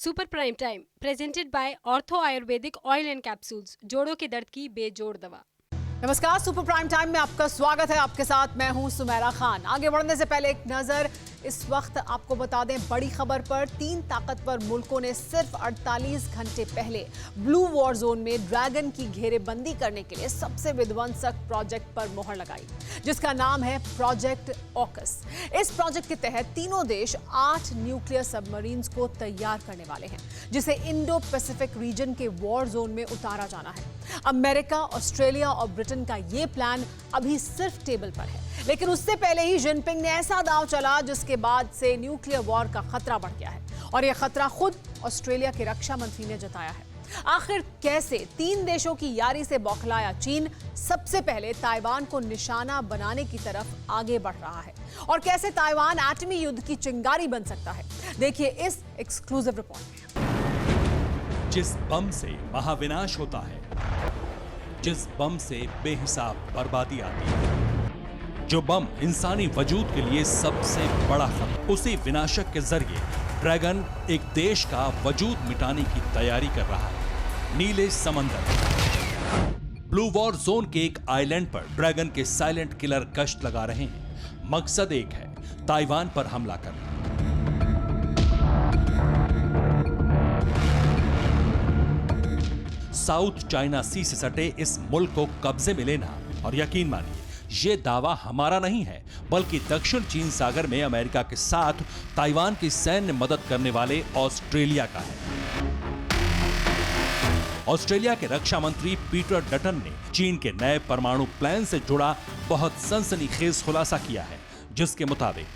Super prime time presented by ortho Ayurvedic oil and capsules, जोड़ों के दर्द की बेजोड़ दवा। नमस्कार, सुपर प्राइम टाइम में आपका स्वागत है। आपके साथ मैं हूं सुमेरा खान। आगे बढ़ने से पहले एक नजर इस वक्त आपको बता दें बड़ी खबर पर। 3 ताकतवर मुल्कों ने सिर्फ 48 घंटे पहले ब्लू वॉर जोन में ड्रैगन की घेरेबंदी करने के लिए सबसे विध्वंसक प्रोजेक्ट पर मोहर लगाई, जिसका नाम है प्रोजेक्ट ऑकस। इस प्रोजेक्ट के तहत तीनों देश 8 न्यूक्लियर सबमरीन्स को तैयार करने वाले हैं, जिसे इंडो पैसिफिक रीजन के वॉर जोन में उतारा जाना है। अमेरिका, ऑस्ट्रेलिया और ब्रिटेन का यह प्लान अभी सिर्फ टेबल पर है, लेकिन उससे पहले ही जिनपिंग ने ऐसा दांव चला जिसके बाद से न्यूक्लियर वॉर का खतरा बढ़ गया है, और यह खतरा खुद ऑस्ट्रेलिया के रक्षा मंत्री ने जताया है। आखिर कैसे 3 देशों की यारी से बौखलाया चीन सबसे पहले ताइवान को निशाना बनाने की तरफ आगे बढ़ रहा है, और कैसे ताइवान एटमी युद्ध की चिंगारी बन सकता है, देखिए इस एक्सक्लूसिव रिपोर्ट में। जिस बम से महाविनाश होता है, जिस बम से बेहिसाब बर्बादी आती है, जो बम इंसानी वजूद के लिए सबसे बड़ा खतरा, उसी विनाशक के जरिए ड्रैगन एक देश का वजूद मिटाने की तैयारी कर रहा है। नीले समंदर ब्लू वॉर जोन के एक आइलैंड पर ड्रैगन के साइलेंट किलर गश्त लगा रहे हैं। मकसद एक है, ताइवान पर हमला करना। साउथ चाइना सी से सटे इस मुल्क को कब्जे में लेना, और यकीन मानिए ये दावा हमारा नहीं है, बल्कि दक्षिण चीन सागर में अमेरिका के साथ ताइवान की सैन्य मदद करने वाले ऑस्ट्रेलिया का है। ऑस्ट्रेलिया के रक्षा मंत्री पीटर डटन ने चीन के नए परमाणु प्लान से जुड़ा बहुत सनसनीखेज खुलासा किया है, जिसके मुताबिक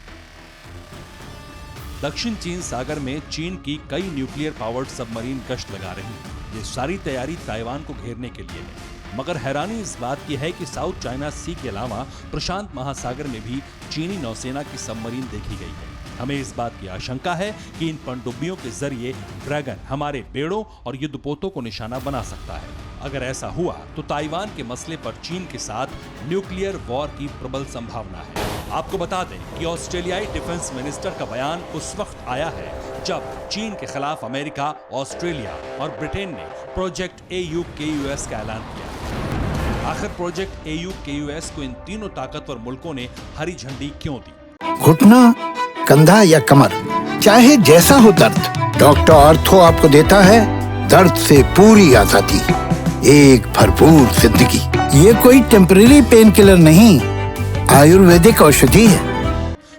दक्षिण चीन सागर में चीन की कई न्यूक्लियर पावर्ड सबमरीन गश्त लगा रही है। ये सारी तैयारी ताइवान को घेरने के लिए है, मगर हैरानी इस बात की है कि साउथ चाइना सी के अलावा प्रशांत महासागर में भी चीनी नौसेना की सबमरीन देखी गई है। हमें इस बात की आशंका है कि इन पनडुब्बियों के जरिए ड्रैगन हमारे बेड़ों और युद्धपोतों को निशाना बना सकता है। अगर ऐसा हुआ तो ताइवान के मसले पर चीन के साथ न्यूक्लियर वॉर की प्रबल संभावना है। आपको बता दें कि ऑस्ट्रेलियाई डिफेंस मिनिस्टर का बयान उस वक्त आया है जब चीन के खिलाफ अमेरिका, ऑस्ट्रेलिया और ब्रिटेन ने प्रोजेक्ट AUKUS का ऐलान किया। आखिर प्रोजेक्ट AUKUS को इन तीनों ताकतवर मुल्कों ने हरी झंडी क्यों दी? घुटना, कंधा या कमर, चाहे जैसा हो दर्द, डॉक्टर ऑर्थो आपको देता है दर्द से पूरी आजादी, एक भरपूर जिंदगी। ये कोई टेम्परेरी पेन किलर नहीं, आयुर्वेदिक औषधि है।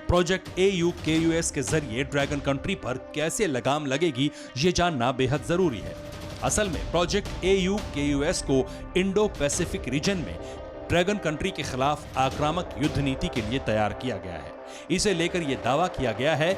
प्रोजेक्ट AUKUS के जरिए ड्रैगन कंट्री पर कैसे लगाम लगेगी, ये जानना बेहद जरूरी है। असल में प्रोजेक्ट AUKUS को इंडो पैसिफिक रीजन में ड्रैगन कंट्री के खिलाफ आक्रामक युद्ध नीति के लिए तैयार किया गया है। इसे लेकर यह दावा किया गया है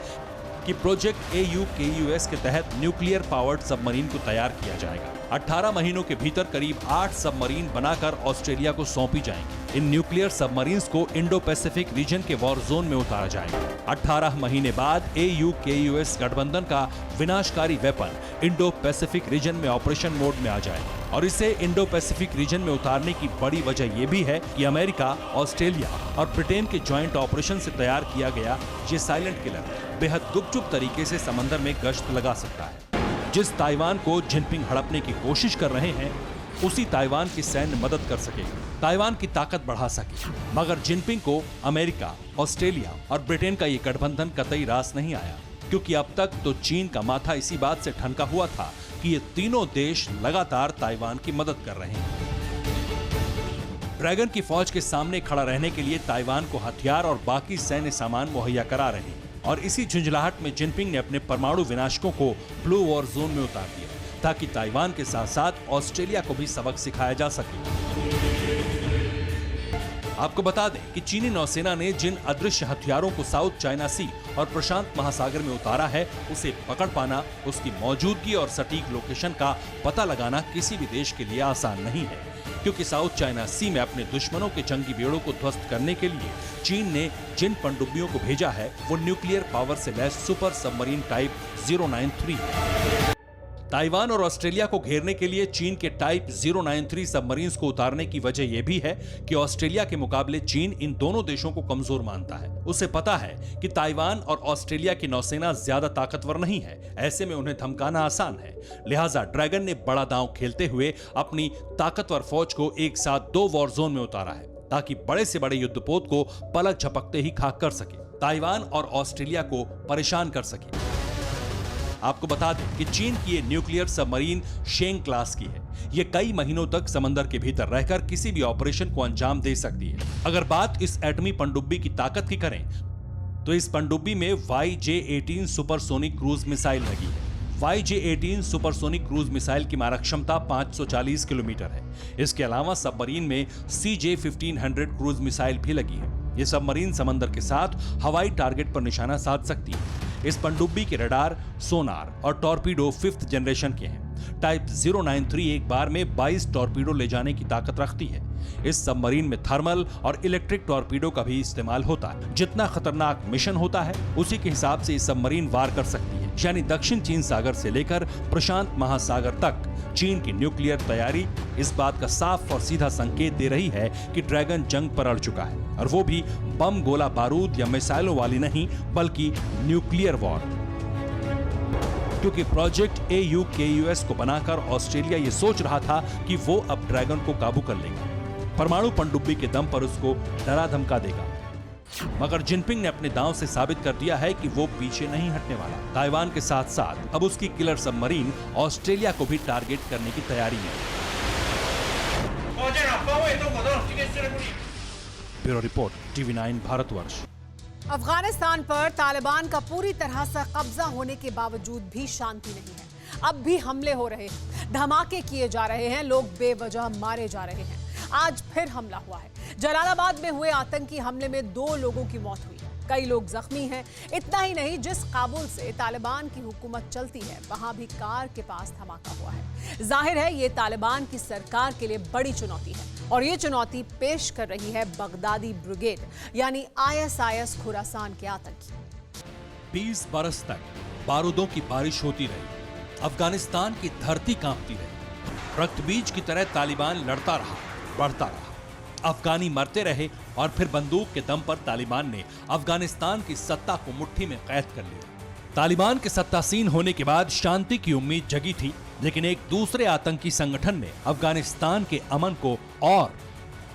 कि प्रोजेक्ट AUKUS के तहत न्यूक्लियर पावर्ड सबमरीन को तैयार किया जाएगा। 18 महीनों के भीतर करीब 8 सबमरीन बनाकर ऑस्ट्रेलिया को सौंपी जाएंगी। इन न्यूक्लियर सबमरीन्स को इंडो पैसिफिक रीजन के वॉर जोन में उतारा जाएगा। 18 महीने बाद AUKUS गठबंधन का विनाशकारी वेपन इंडो पैसिफिक रीजन में ऑपरेशन मोड में आ जाएगा, और इसे इंडो पैसिफिक रीजन में उतारने की बड़ी वजह यह भी है कि अमेरिका, ऑस्ट्रेलिया और ब्रिटेन के ज्वाइंट ऑपरेशन से तैयार किया गया ये साइलेंट किलर बेहद गुपचुप तरीके से समंदर में गश्त लगा सकता है। जिस ताइवान को जिनपिंग हड़पने की कोशिश कर रहे हैं, उसी ताइवान की सैन्य मदद कर सकेगा, ताइवान की ताकत बढ़ा सके। मगर जिनपिंग को अमेरिका, ऑस्ट्रेलिया और ब्रिटेन का ये गठबंधन कतई रास नहीं आया, क्योंकि अब तक तो चीन का माथा इसी बात से ठनका हुआ था कि ये तीनों देश लगातार ताइवान की मदद कर रहे हैं। ड्रैगन की फौज के सामने खड़ा रहने के लिए ताइवान को हथियार और बाकी सैन्य सामान मुहैया करा रहे हैं, और इसी झुंझलाहट में जिनपिंग ने अपने परमाणु विनाशकों को ब्लू वॉर जोन में उतार दिया, ताकि ताइवान के साथ साथ ऑस्ट्रेलिया को भी सबक सिखाया जा सके। आपको बता दें कि चीनी नौसेना ने जिन अदृश्य हथियारों को साउथ चाइना सी और प्रशांत महासागर में उतारा है, उसे पकड़ पाना, उसकी मौजूदगी और सटीक लोकेशन का पता लगाना किसी भी देश के लिए आसान नहीं है, क्योंकि साउथ चाइना सी में अपने दुश्मनों के जंगी बेड़ों को ध्वस्त करने के लिए चीन ने जिन पनडुब्बियों को भेजा है वो न्यूक्लियर पावर से लैस सुपर सबमरीन टाइप 093 है। ताइवान और ऑस्ट्रेलिया को घेरने के लिए चीन के टाइप 093 सबमरीन्स को उतारने की वजह यह भी है कि ऑस्ट्रेलिया के मुकाबले चीन इन दोनों देशों को कमजोर मानता है। उसे पता है कि ताइवान और ऑस्ट्रेलिया की नौसेना ज्यादा ताकतवर नहीं है, ऐसे में उन्हें धमकाना आसान है। लिहाजा ड्रैगन ने बड़ा दांव खेलते हुए अपनी ताकतवर फौज को एक साथ 2 वॉर जोन में उतारा है, ताकि बड़े से बड़े युद्धपोत को पलक झपकते ही खाक कर सके, ताइवान और ऑस्ट्रेलिया को परेशान कर सके। आपको बता दें कि चीन की ये न्यूक्लियर सबमरीन शेंग क्लास की है। ये कई महीनों तक समंदर के भीतर रहकर किसी भी ऑपरेशन को अंजाम दे सकती है। अगर बात इस एटमी पनडुब्बी की ताकत की करें तो इस पनडुब्बी में YJ-18 सुपरसोनिक क्रूज मिसाइल लगी है। YJ-18 सुपरसोनिक क्रूज मिसाइल की मारक क्षमता 540 किलोमीटर है। इसके अलावा सबमरीन में CJ-1500 क्रूज मिसाइल भी लगी है। ये सबमरीन समंदर के साथ हवाई टारगेट पर निशाना साध सकती है। इस पनडुब्बी के रडार, सोनार और टॉर्पीडो 5th जनरेशन के हैं। टाइप 093 एक बार में 22 टॉर्पीडो ले जाने की ताकत रखती है। इस सबमरीन में थर्मल और इलेक्ट्रिक टॉर्पीडो का भी इस्तेमाल होता है। जितना खतरनाक मिशन होता है उसी के हिसाब से ये सबमरीन वार कर सकती है। यानी दक्षिण चीन सागर से लेकर प्रशांत महासागर तक चीन की न्यूक्लियर तैयारी इस बात का साफ और सीधा संकेत दे रही है कि ड्रैगन जंग पर अड़ चुका है, और वो भी बम, गोला बारूद या मिसाइलों वाली नहीं, बल्कि न्यूक्लियर वॉर। क्योंकि प्रोजेक्ट AUKUS को बनाकर ऑस्ट्रेलिया ये सोच रहा था कि वो अब ड्रैगन को काबू कर लेगा, परमाणु पनडुब्बी के दम पर उसको डरा धमका देगा। मगर जिनपिंग ने अपने दांव से साबित कर दिया है कि वो पीछे नहीं हटने वाला। ताइवान के साथ साथ अब उसकी किलर सबमरीन ऑस्ट्रेलिया को भी टारगेट करने की तैयारी में है। Bureau report, TV9 Bharatvarsh. Afghanistan पर तालिबान का पूरी तरह से कब्जा होने के बावजूद भी शांति नहीं है। अब भी हमले हो रहे हैं, धमाके किए जा रहे हैं, लोग बेवजह मारे जा रहे हैं। आज फिर हमला हुआ है। जलालाबाद में हुए आतंकी हमले में 2 लोगों की मौत हुई, कई लोग जख्मी हैं। इतना ही नहीं, जिस काबुल से तालिबान की हुकूमत चलती है वहां भी कार के पास धमाका हुआ है। जाहिर है ये तालिबान की सरकार के लिए बड़ी चुनौती है, और ये चुनौती पेश कर रही है बगदादी ब्रिगेड यानी ISIS खुरासान के आतंकी। 20 बरस तक बारूदों की बारिश होती रही, अफगानिस्तान की धरती कांपती रही, रक्तबीज की तरह तालिबान लड़ता रहा, बढ़ता रहा। अफगानी मरते रहे और फिर बंदूक के दम पर तालिबान ने अफगानिस्तान की सत्ता को मुट्ठी में कैद कर लिया। तालिबान के सत्तासीन होने के बाद शांति की उम्मीद जगी थी, लेकिन एक दूसरे आतंकी संगठन ने अफगानिस्तान के अमन को और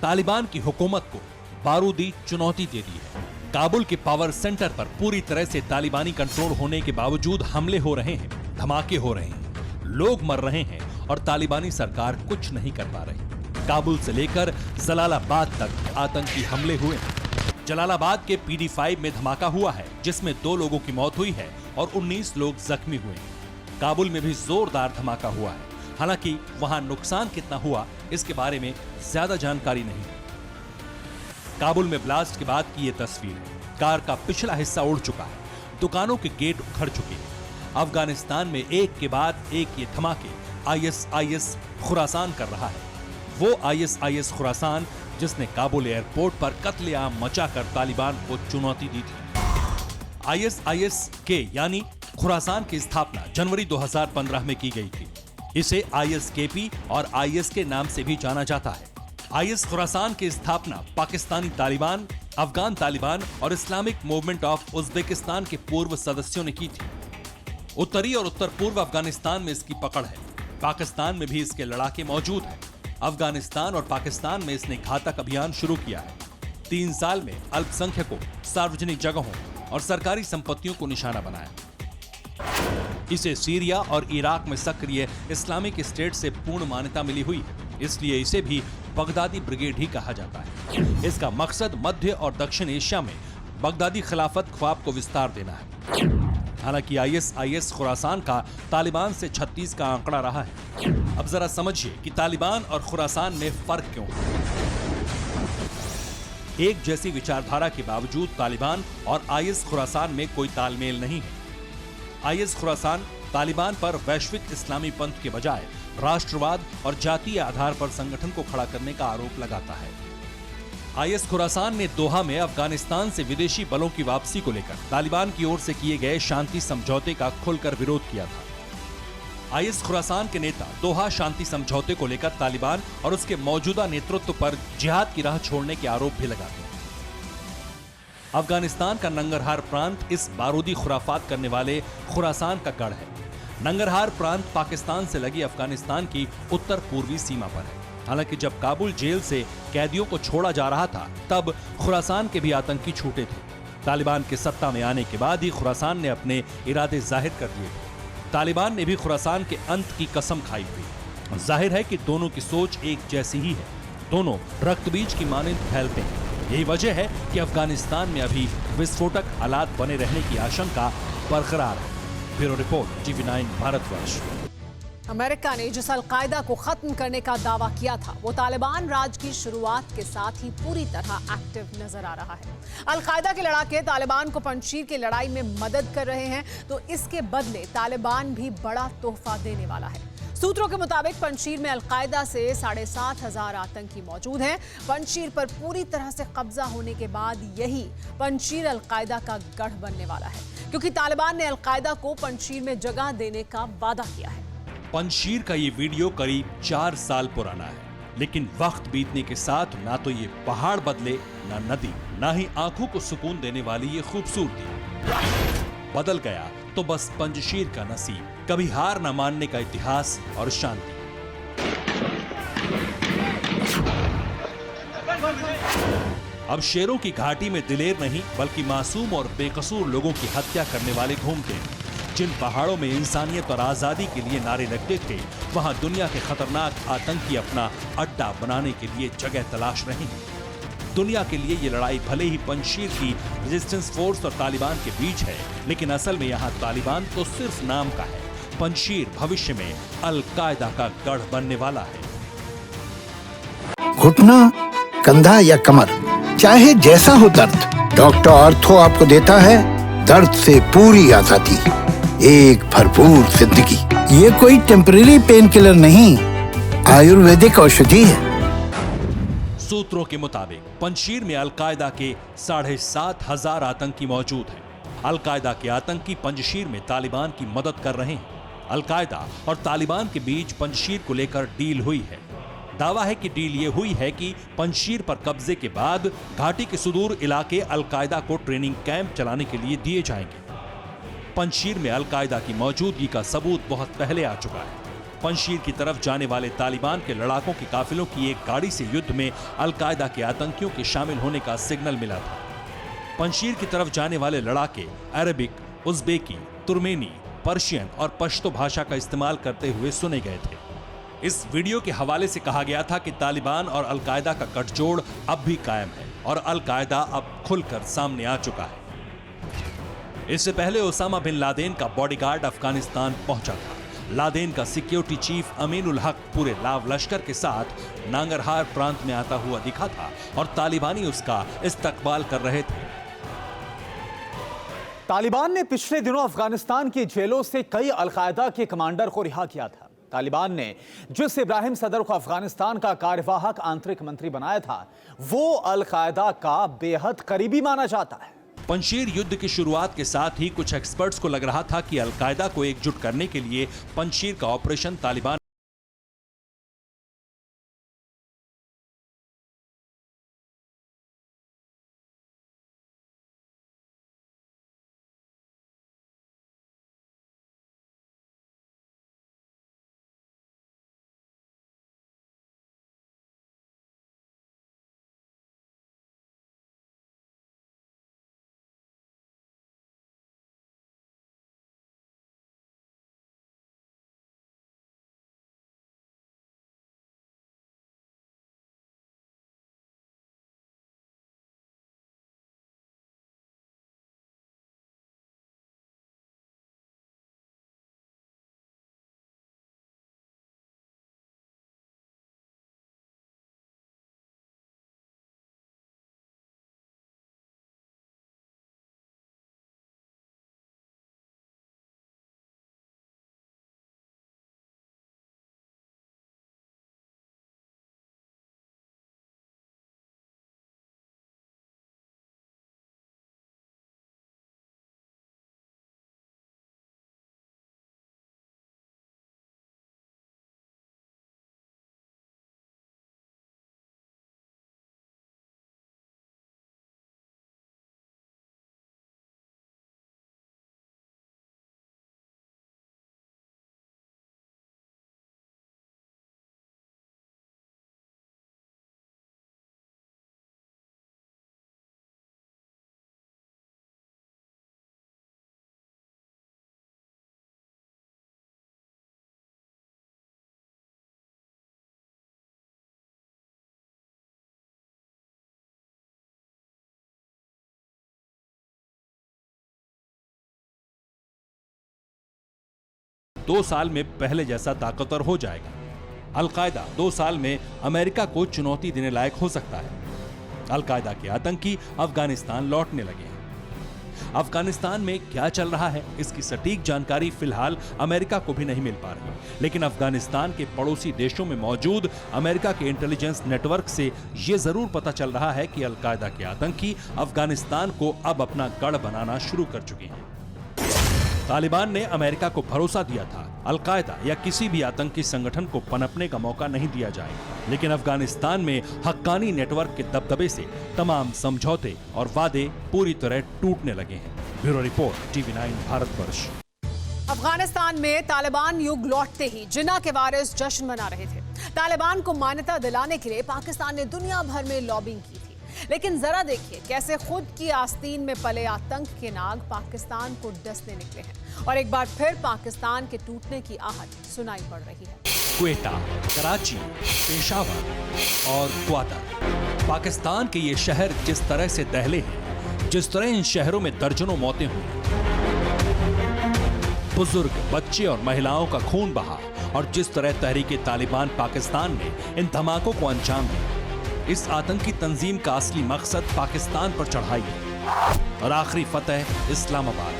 तालिबान की हुकूमत को बारूदी चुनौती दे दी है। काबुल के पावर सेंटर पर पूरी तरह से तालिबानी कंट्रोल होने के बावजूद हमले हो रहे हैं, धमाके हो रहे हैं, लोग मर रहे हैं और तालिबानी सरकार कुछ नहीं कर पा रही। काबुल से लेकर जलालाबाद तक आतंकी हमले हुए हैं। जलालाबाद के PD5 में धमाका हुआ है, जिसमें 2 लोगों की मौत हुई है और 19 लोग जख्मी हुए हैं। काबुल में भी जोरदार धमाका हुआ है, हालांकि वहां नुकसान कितना हुआ इसके बारे में ज्यादा जानकारी नहीं है। काबुल में ब्लास्ट के बाद की ये तस्वीर है। कार का पिछला हिस्सा उड़ चुका है, दुकानों के गेट उखड़ चुके हैं। अफगानिस्तान में एक के बाद एक ये धमाके ISIS खुरासान कर रहा है। वो ISIS खुरासान जिसने काबुल एयरपोर्ट पर कत्लेआम मचाकर तालिबान को चुनौती दी थी। ISIS के यानी खुरासान की स्थापना जनवरी 2015 में की गई थी। इसे ISKP और IS के नाम से भी जाना जाता है। IS खुरासान की स्थापना पाकिस्तानी तालिबान, अफगान तालिबान और इस्लामिक मूवमेंट ऑफ उज्बेकिस्तान के पूर्व सदस्यों ने की थी। उत्तरी और उत्तर पूर्व अफगानिस्तान में इसकी पकड़ है। पाकिस्तान में भी इसके लड़ाके मौजूद हैं। अफगानिस्तान और पाकिस्तान में इसने घातक अभियान शुरू किया है। 3 साल में अल्पसंख्यकों, सार्वजनिक जगहों और सरकारी संपत्तियों को निशाना बनाया। इसे सीरिया और इराक में सक्रिय इस्लामिक स्टेट से पूर्ण मान्यता मिली हुई है, इसलिए इसे भी बगदादी ब्रिगेड ही कहा जाता है। इसका मकसद मध्य और दक्षिण एशिया में बगदादी खिलाफत ख्वाब को विस्तार देना है। हालांकि ISIS खुरासान का तालिबान से 36 का आंकड़ा रहा है। अब जरा समझिए कि तालिबान और खुरासान में फर्क क्यों है। एक जैसी विचारधारा के बावजूद तालिबान और IS खुरासान में कोई तालमेल नहीं है। IS खुरासान तालिबान पर वैश्विक इस्लामी पंथ के बजाय राष्ट्रवाद और जातीय आधार पर संगठन को खड़ा करने का आरोप लगाता है। IS खुरासान ने दोहा में अफगानिस्तान से विदेशी बलों की वापसी को लेकर तालिबान की ओर से किए गए शांति समझौते का खुलकर विरोध किया था। आईएस खुरासान के नेता दोहा शांति समझौते को लेकर तालिबान और उसके मौजूदा नेतृत्व पर जिहाद की राह छोड़ने के आरोप भी लगाते हैं। अफगानिस्तान का नंगरहार प्रांत इस बारूदी खुराफात करने वाले खुरासान का गढ़ है। नंगरहार प्रांत पाकिस्तान से लगी अफगानिस्तान की उत्तर पूर्वी सीमा पर है। हालांकि जब काबुल जेल से कैदियों को छोड़ा जा रहा था, तब खुरासान के भी आतंकी छूटे थे। तालिबान के सत्ता में आने के बाद ही खुरासान ने अपने इरादे जाहिर कर दिए थे। तालिबान ने भी खुरासान के अंत की कसम खाई हुई। जाहिर है कि दोनों की सोच एक जैसी ही है। दोनों रक्तबीज की मानंद फैलते हैं। यही वजह है कि अफगानिस्तान में अभी विस्फोटक हालात बने रहने की आशंका बरकरार है। Bureau report, TV9 Bharatvarsh. America ने जिस अलकायदा को खत्म करने का दावा किया था, वो तालिबान राज की शुरुआत के साथ ही पूरी तरह एक्टिव नजर आ रहा है। अलकायदा के लड़ाके तालिबान को पंजशीर की लड़ाई में मदद कर रहे हैं, तो इसके बदले तालिबान भी बड़ा तोहफा देने वाला है। सूत्रों के मुताबिक पंजशीर में अलकायदा से 7,500 आतंकी मौजूद हैं। पंजशीर पर पूरी तरह से कब्जा होने के बाद यही पंजशीर अलकायदा का गढ़ बनने वाला है, क्योंकि तालिबान ने अलकायदा को पंजशीर में जगह देने का वादा किया है। पंजशीर का ये वीडियो करीब 4 साल पुराना है, लेकिन वक्त बीतने के साथ ना तो ये पहाड़ बदले, ना नदी, ना ही आंखों को सुकून देने वाली ये खूबसूरती। बदल गया तो बस पंजशीर का नसीब, कभी हार न मानने का इतिहास और शांति। अब शेरों की घाटी में दिलेर नहीं, बल्कि मासूम और बेकसूर लोगों की हत्या करने वाले घूमते हैं। जिन पहाड़ों में इंसानियत और आजादी के लिए नारे लगते थे, वहां दुनिया के खतरनाक आतंकी अपना अड्डा बनाने के लिए जगह तलाश रहे हैं। दुनिया के लिए ये लड़ाई भले ही पंजशीर की रेजिस्टेंस फोर्स और तालिबान के बीच है, लेकिन असल में यहाँ तालिबान तो सिर्फ नाम का है। पंजशीर भविष्य में अल-कायदा का गढ़ बनने वाला है। घुटना, कंधा या कमर, चाहे जैसा हो दर्द, डॉक्टर ऑर्थो आपको देता है दर्द से पूरी आजादी, एक भरपूर जिंदगी। ये कोई टेम्परेरी पेन किलर नहीं, आयुर्वेदिक औषधि है। सूत्रों के मुताबिक पंजशीर में अल-कायदा के 7,500 आतंकी मौजूद हैं। अल-कायदा के आतंकी पंजशीर में तालिबान की मदद कर रहे हैं। अल-कायदा और तालिबान के बीच पंजशीर को लेकर डील हुई है। दावा है कि डील ये हुई है कि पंजशीर पर कब्जे के बाद घाटी के सुदूर इलाके अल-कायदा को ट्रेनिंग कैंप चलाने के लिए दिए जाएंगे। पंजशीर में अल-कायदा की मौजूदगी का सबूत बहुत पहले आ चुका है। पंजशीर की तरफ जाने वाले तालिबान के लड़ाकों के काफिलों की एक गाड़ी से युद्ध में अल-कायदा के आतंकियों के शामिल होने का सिग्नल मिला था। पंजशीर की तरफ जाने वाले लड़ाके अरबिक, उज़्बेकी, तुर्कमेनी, पर्शियन और पश्तो भाषा का इस्तेमाल करते हुए सुने गए थे। इस वीडियो के हवाले से कहा गया था कि तालिबान और अल-कायदा का गठजोड़ अब भी कायम है और अल-कायदा अब खुलकर सामने आ चुका है। इससे पहले ओसामा बिन लादेन का बॉडीगार्ड अफगानिस्तान पहुंचा था। लादेन का सिक्योरिटी चीफ अमीनुल हक पूरे लाव लश्कर के साथ नांगरहार प्रांत में आता हुआ दिखा था और तालिबानी उसका इस्तकबाल कर रहे थे। तालिबान ने पिछले दिनों अफगानिस्तान की जेलों से कई अल-कायदा के कमांडर को रिहा किया था। तालिबान ने जिस इब्राहिम सदर को अफगानिस्तान का कार्यवाहक आंतरिक मंत्री बनाया था, वो अल-कायदा का बेहद करीबी माना जाता है। पंजशीर युद्ध की शुरुआत के साथ ही कुछ एक्सपर्ट्स को लग रहा था कि अल-कायदा को एकजुट करने के लिए पंजशीर का ऑपरेशन तालिबान 2 साल में पहले जैसा ताकतवर हो जाएगा। अलकायदा 2 साल में अमेरिका को चुनौती देने लायक हो सकता है। अलकायदा के आतंकी अफगानिस्तान लौटने लगे हैं। अफगानिस्तान में क्या चल रहा है, इसकी सटीक जानकारी फिलहाल अमेरिका को भी नहीं मिल पा रही, लेकिन अफगानिस्तान के पड़ोसी देशों में मौजूद अमेरिका के इंटेलिजेंस नेटवर्क से यह जरूर पता चल रहा है कि अलकायदा के आतंकी अफगानिस्तान को अब अपना गढ़ बनाना शुरू कर चुके हैं। तालिबान ने अमेरिका को भरोसा दिया था अलकायदा या किसी भी आतंकी संगठन को पनपने का मौका नहीं दिया जाएगा, लेकिन अफगानिस्तान में हक्कानी नेटवर्क के दबदबे से तमाम समझौते और वादे पूरी तरह टूटने लगे हैं। Bureau report, TV9 Bharatvarsh. Afghanistan में तालिबान युग लौटते ही जिन्ना के वारिस जश्न मना रहे थे। तालिबान को मान्यता दिलाने के लिए पाकिस्तान ने दुनिया भर में लॉबिंग की थी, लेकिन जरा देखिए कैसे खुद की आस्तीन में पले आतंक के नाग पाकिस्तान को डसने निकले हैं और एक बार फिर पाकिस्तान के टूटने की आहट सुनाई पड़ रही है। क्वेटा, कराची, पेशावर और ग्वादर, पाकिस्तान के ये शहर जिस तरह से दहले हैं, जिस तरह इन शहरों में दर्जनों मौतें हुई, बुजुर्ग, बच्चे और महिलाओं का खून बहा, और जिस तरह तहरीके तालिबान पाकिस्तान ने इन धमाकों को अंजाम दिया, इस आतंकी तंजीम का असली मकसद पाकिस्तान पर चढ़ाई है और आखिरी फतह इस्लामाबाद।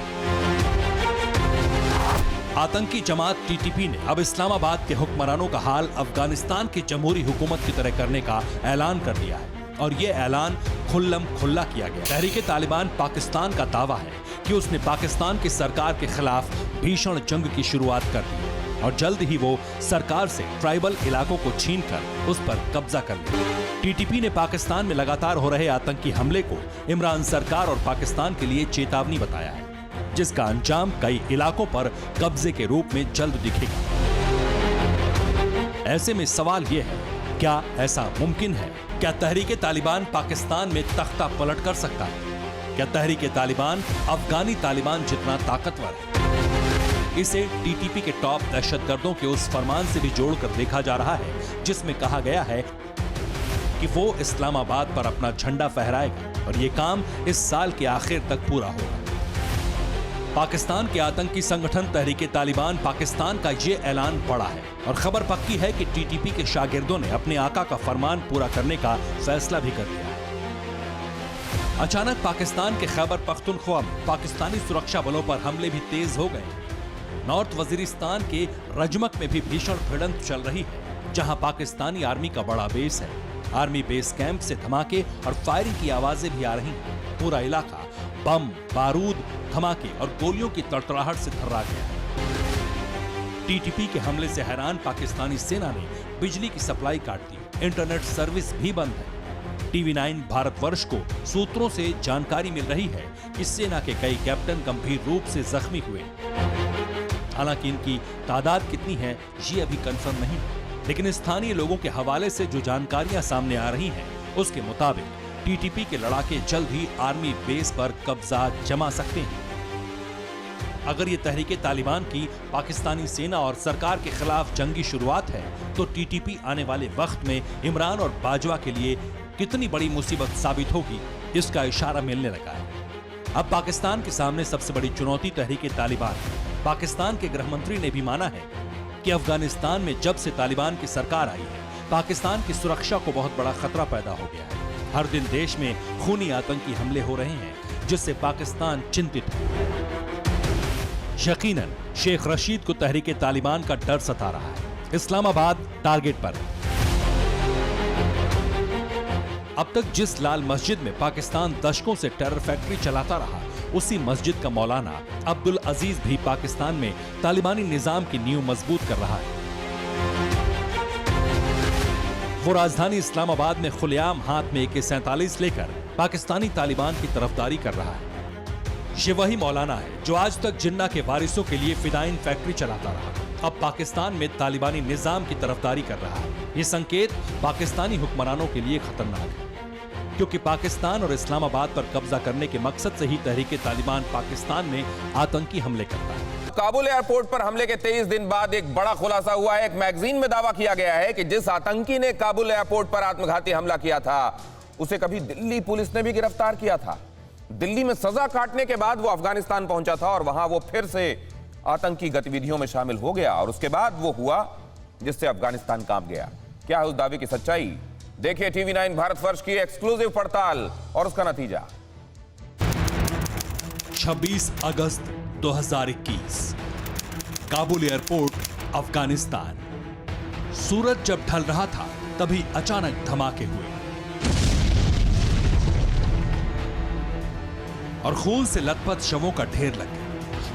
आतंकी जमात TTP ने अब इस्लामाबाद के हुक्मरानों का हाल अफगानिस्तान की जमहूरी हुकूमत की तरह करने का ऐलान कर दिया है और ये ऐलान खुल्लम खुल्ला किया गया। तहरीके तालिबान पाकिस्तान का दावा है कि उसने पाकिस्तान की सरकार के खिलाफ भीषण जंग की शुरुआत कर दी है और जल्द ही वो सरकार से ट्राइबल इलाकों को छीनकर उस पर कब्जा कर लेगा। TTP ने पाकिस्तान में लगातार हो रहे आतंकी हमले को इमरान सरकार और पाकिस्तान के लिए चेतावनी बताया है, जिसका अंजाम कई इलाकों पर कब्जे के रूप में जल्द दिखेगा। ऐसे में सवाल यह है, क्या ऐसा मुमकिन है? क्या तहरीके तालिबान पाकिस्तान में तख्ता पलट कर सकता है? क्या तहरीके तालिबान अफगानी तालिबान जितना ताकतवर है? इसे TTP के टॉप दहशतगर्दों के उस फरमान से भी जोड़कर देखा जा रहा है जिसमें कहा गया है कि वो इस्लामाबाद पर अपना झंडा फहराएगा और ये काम इस साल के आखिर तक पूरा होगा। पाकिस्तान के आतंकी संगठन तहरीके तालिबान पाकिस्तान का ये ऐलान पड़ा है और खबर पक्की है कि TTP के शागिर्दों ने अपने आका का फरमान पूरा करने का फैसला भी कर लिया है। अचानक पाकिस्तान के खैबर पख्तूनख्वा में पाकिस्तानी सुरक्षा बलों पर हमले भी तेज हो गए। नॉर्थ वजीरिस्तान के रजमक में भी भीषण भिड़ंत चल रही है, जहां पाकिस्तानी आर्मी का बड़ा बेस है। आर्मी बेस कैंप से धमाके और फायरिंग की आवाजें भी आ रही हैं। पूरा इलाका बम, बारूद, धमाके और गोलियों की तड़तड़ाहट से थर्रा गया है। TTP के हमले से हैरान पाकिस्तानी सेना ने बिजली की सप्लाई काट दी, इंटरनेट सर्विस भी बंद है। TV9 भारतवर्ष को सूत्रों से जानकारी मिल रही है कि सेना के कई कैप्टन गंभीर रूप से जख्मी हुए। हालांकि इनकी तादाद कितनी है ये अभी कंफर्म नहीं है, लेकिन स्थानीय लोगों के हवाले से जो जानकारियां सामने आ रही हैं, उसके मुताबिक TTP के लड़ाके जल्द ही आर्मी बेस पर कब्जा जमा सकते हैं। अगर ये तहरीके तालिबान की पाकिस्तानी सेना और सरकार के खिलाफ जंगी शुरुआत है, तो TTP आने वाले वक्त में इमरान और बाजवा के लिए कितनी बड़ी मुसीबत साबित होगी, इसका इशारा मिलने लगा है। अब पाकिस्तान के सामने सबसे बड़ी चुनौती तहरीके तालिबान। पाकिस्तान के गृह मंत्री ने भी माना है कि अफगानिस्तान में जब से तालिबान की सरकार आई है, पाकिस्तान की सुरक्षा को बहुत बड़ा खतरा पैदा हो गया है। हर दिन देश में खूनी आतंकी हमले हो रहे हैं, जिससे पाकिस्तान चिंतित है। यकीनन शेख रशीद को तहरीके तालिबान का डर सता रहा है। इस्लामाबाद टारगेट पर है। अब तक जिस लाल मस्जिद में पाकिस्तान दशकों से टेरर फैक्ट्री चलाता रहा, उसी मस्जिद का मौलाना अब्दुल अजीज भी पाकिस्तान में तालिबानी निजाम की नींव मजबूत कर रहा है। वो राजधानी इस्लामाबाद में खुलेआम हाथ में AK-47 लेकर पाकिस्तानी तालिबान की तरफदारी कर रहा है। ये वही मौलाना है जो आज तक जिन्ना के वारिसों के लिए फिदाइन फैक्ट्री चलाता रहा, अब पाकिस्तान में तालिबानी निजाम की तरफदारी कर रहा है। ये संकेत पाकिस्तानी हुक्मरानों के लिए खतरनाक है, क्योंकि पाकिस्तान और इस्लामाबाद पर कब्जा करने के मकसद से ही तहरीके तालिबान पाकिस्तान में आतंकी हमले करता है। काबुल एयरपोर्ट पर हमले के 23 दिन बाद एक बड़ा खुलासा हुआ है। एक मैगजीन में दावा किया गया है कि जिस आतंकी ने काबुल एयरपोर्ट पर आत्मघाती हमला किया था, उसे कभी दिल्ली पुलिस ने भी गिरफ्तार किया था। दिल्ली में सजा काटने के बाद वो अफगानिस्तान पहुंचा था और वहां वो फिर से आतंकी गतिविधियों में शामिल हो गया और उसके बाद वो हुआ जिससे अफगानिस्तान कांप गया। क्या है उस दावे की सच्चाई? देखिए टीवी 9 भारतवर्ष की एक्सक्लूसिव पड़ताल और उसका नतीजा। 26 अगस्त 2021, काबुल एयरपोर्ट, अफगानिस्तान। सूरज जब ढल रहा था तभी अचानक धमाके हुए और खून से लथपथ शवों का ढेर लग गया।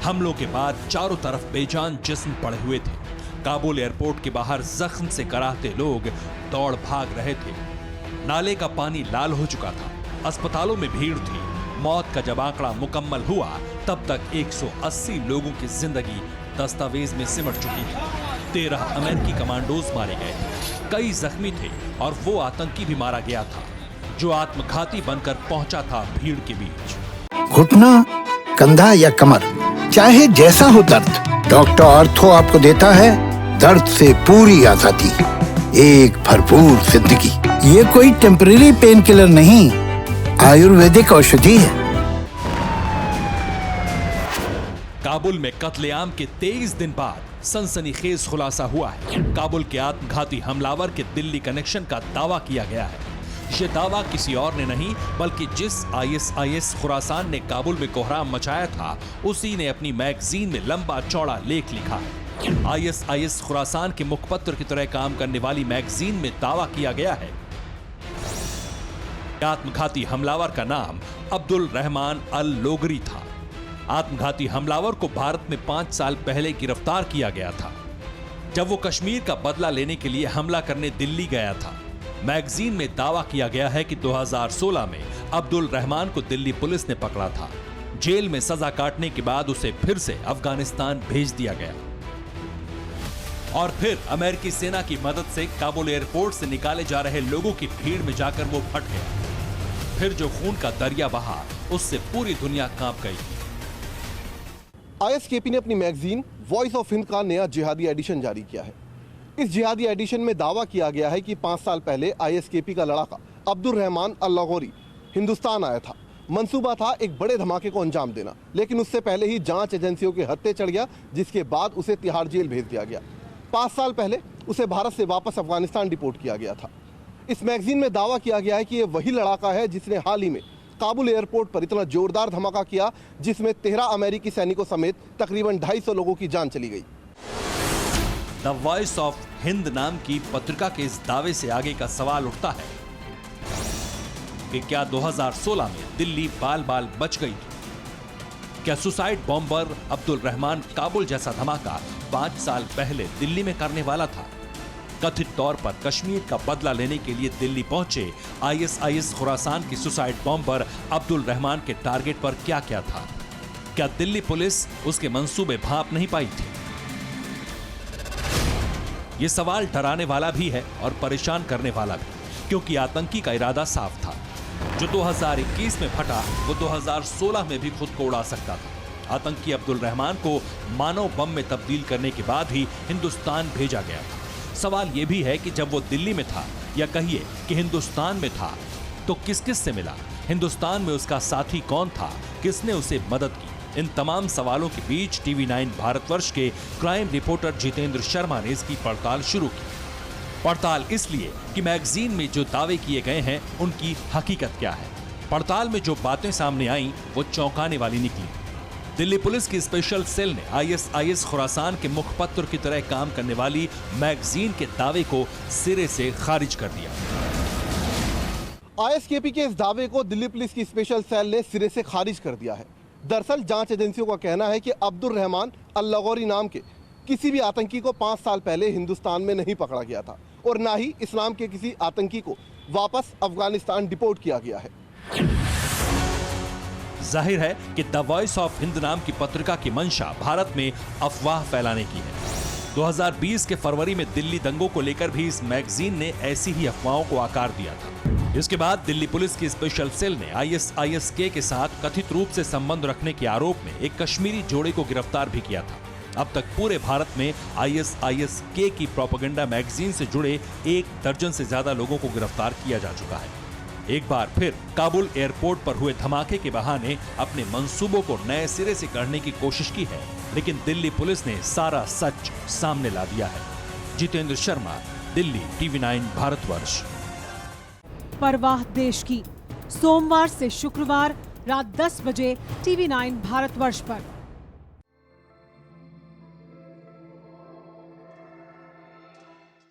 हमलों के बाद चारों तरफ बेजान जिस्म पड़े हुए थे। काबुल एयरपोर्ट के बाहर जख्म से कराहते लोग दौड़ भाग रहे थे। नाले का पानी लाल हो चुका था। अस्पतालों में भीड़ थी। मौत का जब आंकड़ा मुकम्मल हुआ तब तक 180 लोगों की जिंदगी दस्तावेज में सिमट चुकी थी। 13 अमेरिकी कमांडोज मारे गए थे, कई जख्मी थे और वो आतंकी भी मारा गया था जो आत्मघाती बनकर पहुंचा था भीड़ के बीच। घुटना, कंधा या कमर, चाहे जैसा हो दर्द, डॉक्टर ऑर्थो आपको देता है दर्द से पूरी आजादी, एक भरपूर जिंदगी। ये कोई टेम्परेरी पेन किलर नहीं, आयुर्वेदिक औषधि है। काबुल में कत्लेआम के 23 दिन बाद सनसनीखेज खुलासा हुआ है। काबुल के आत्मघाती हमलावर के दिल्ली कनेक्शन का दावा किया गया है। ये दावा किसी और ने नहीं बल्कि जिस ISIS खुरासान ने काबुल में कोहराम मचाया था उसी ने अपनी मैगजीन में लंबा चौड़ा लेख लिखा है। ISIS खुरासान के मुखपत्र की तरह काम करने वाली मैगजीन में दावा किया गया है आत्मघाती हमलावर का नाम अब्दुल रहमान अल लोगरी था। आत्मघाती हमलावर को भारत में 5 साल पहले गिरफ्तार किया गया था जब वो कश्मीर का बदला लेने के लिए हमला करने दिल्ली गया था। मैगजीन में दावा किया गया है कि 2016 में अब्दुल रहमान को दिल्ली पुलिस ने पकड़ा था। जेल में सजा काटने के बाद उसे फिर से अफगानिस्तान भेज दिया गया और फिर अमेरिकी सेना की मदद से काबुल एयरपोर्ट से निकाले जा रहे लोगों की भीड़ में जाकर वो फट गया। फिर जो खून का दरिया बहा उससे पूरी दुनिया कांप गई। ISKP ने अपनी मैगजीन वॉइस ऑफ हिंद का नया जिहादी एडिशन जारी किया है। इस जिहादी एडिशन में दावा किया गया है कि 5 साल पहले ISKP का लड़ाका अब्दुल रहमान अल लोगरी हिंदुस्तान आया था। मंसूबा था एक बड़े धमाके को अंजाम देना, लेकिन उससे पहले ही जांच एजेंसियों के हत्थे चढ़ गया, जिसके बाद उसे तिहाड़ जेल भेज दिया गया। 5 साल पहले उसे भारत से वापस अफगानिस्तान डिपोर्ट किया गया था। इस मैगजीन में दावा किया गया है कि ये वही लड़ाका है जिसने हाल ही में काबुल एयरपोर्ट पर इतना जोरदार धमाका किया जिसमें 13 अमेरिकी सैनिकों समेत तकरीबन 250 लोगों की जान चली गई। द वॉइस ऑफ हिंद नाम की पत्रिका के इस दावे से आगे का सवाल उठता है कि क्या 2016 में दिल्ली बाल बाल बच गई थी? क्या सुसाइड बॉम्बर अब्दुल रहमान काबुल जैसा धमाका 5 साल पहले दिल्ली में करने वाला था? कथित तौर पर कश्मीर का बदला लेने के लिए दिल्ली पहुंचे ISIS खुरासान की सुसाइड बॉम्बर अब्दुल रहमान के टारगेट पर क्या क्या था? क्या दिल्ली पुलिस उसके मंसूबे भांप नहीं पाई थी? यह सवाल डराने वाला भी है और परेशान करने वाला भी, क्योंकि आतंकी का इरादा साफ था। जो 2021 में फटा वो 2016 में भी खुद को उड़ा सकता था। आतंकी अब्दुल रहमान को मानव बम में तब्दील करने के बाद ही हिंदुस्तान भेजा गया था। सवाल यह भी है कि जब वो दिल्ली में था या कहिए कि हिंदुस्तान में था तो किस किस से मिला? हिंदुस्तान में उसका साथी कौन था? किसने उसे मदद की? इन तमाम सवालों के बीच टीवी 9 भारतवर्ष के क्राइम रिपोर्टर जितेंद्र शर्मा ने इसकी पड़ताल शुरू की। पड़ताल इसलिए कि मैगजीन में जो दावे किए गए हैं उनकी हकीकत क्या है। पड़ताल में जो बातें सामने आईं वो चौंकाने वाली निकली। दिल्ली पुलिस की स्पेशल सेल ने ISIS खुरासान के मुखपत्र की तरह काम करने वाली मैगजीन के दावे को सिरे से खारिज कर दिया। ISKP के इस दावे को दिल्ली पुलिस की स्पेशल सेल ने सिरे से खारिज कर दिया है। दरअसल जांच एजेंसियों का कहना है कि अब्दुल रहमान अल लोगरी नाम के किसी भी आतंकी को 5 साल पहले हिंदुस्तान में नहीं पकड़ा गया था और ना ही इस नाम के किसी आतंकी को वापस अफगानिस्तान डिपोर्ट किया गया है। जाहिर है कि द वॉइस ऑफ हिंद नाम की पत्रिका की मंशा भारत में अफवाह फैलाने की है। 2020 के फरवरी में दिल्ली दंगों को लेकर भी इस मैगजीन ने ऐसी ही अफवाहों को आकार दिया था। इसके बाद दिल्ली पुलिस की स्पेशल सेल ने ISIS-K के साथ कथित रूप से संबंध रखने के आरोप में एक कश्मीरी जोड़े को गिरफ्तार भी किया था। अब तक पूरे भारत में ISIS-K की प्रोपेगेंडा मैगजीन से जुड़े 1 दर्जन से ज्यादा लोगों को गिरफ्तार किया जा चुका है। एक बार फिर काबुल एयरपोर्ट पर हुए धमाके के बहाने अपने मंसूबों को नए सिरे से गढ़ने की कोशिश की है लेकिन दिल्ली पुलिस ने सारा सच सामने ला दिया है। जितेंद्र शर्मा, दिल्ली, TV9 भारतवर्ष। परवाह देश की, सोमवार से शुक्रवार रात 10 बजे TV9 भारतवर्ष पर।